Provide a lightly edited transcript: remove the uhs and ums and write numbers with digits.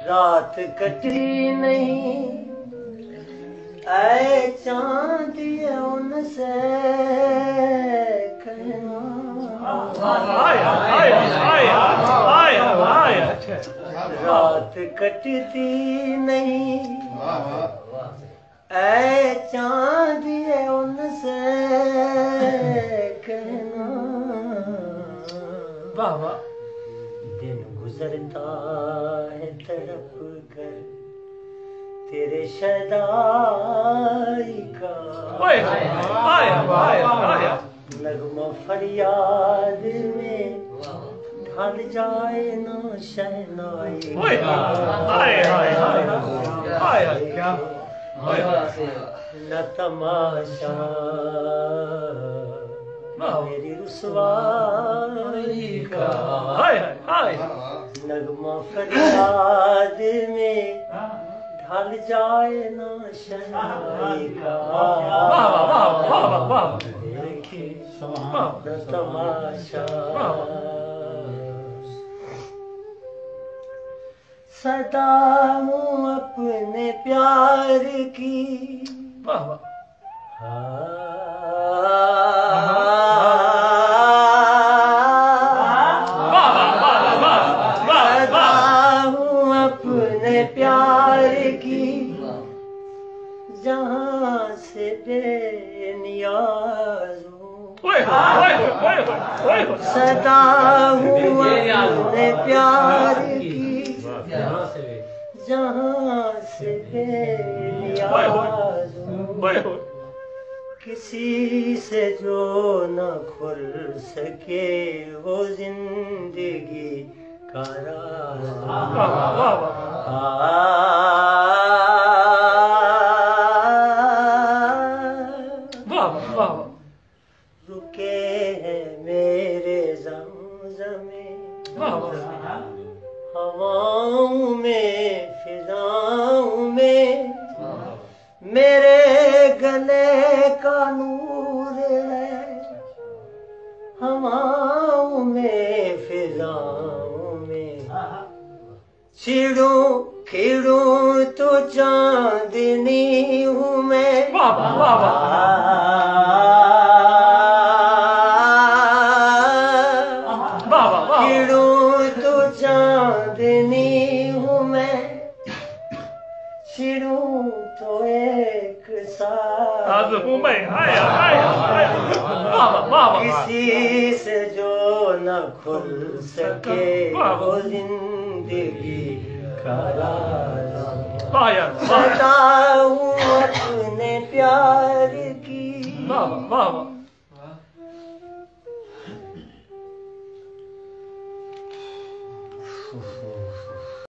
रात कटी नहीं ऐ चांद उनसे कहना रात कटती नहीं ऐ चांद उनसे कहना दिन गुजरता है तड़प कर तेरे शदाई का नगमा फरियाद में ढल जाए ना शहनाई न तमाशा मेरी रुसवाई का नगमा फरियाद में ढल जाए ना शहनाई का देखे न तमाशा सदा हूँ अपने प्यार की सदा हूँ अपने प्यार की जहाँ से बेनियाज हूँ सदा हूँ अपने प्यार की जहाँ से बेनियाज हूँ किसी से जो न खुल सके वो जिंदगी का राज रुके हैं मेरे ज़मज़मे हवाओं में फिजाओं में मेरे गले का नूर है हवाओं में फिजाओं में छिड़ूं खिड़ूं तो चांदनी हूँ मैं खिड़ूं तो चांदनी हूँ मैं छिड़ूं तो एक साथ किसी से जो न खुल सके वो जिंदगी का राज सदा हूँ अपने प्यार की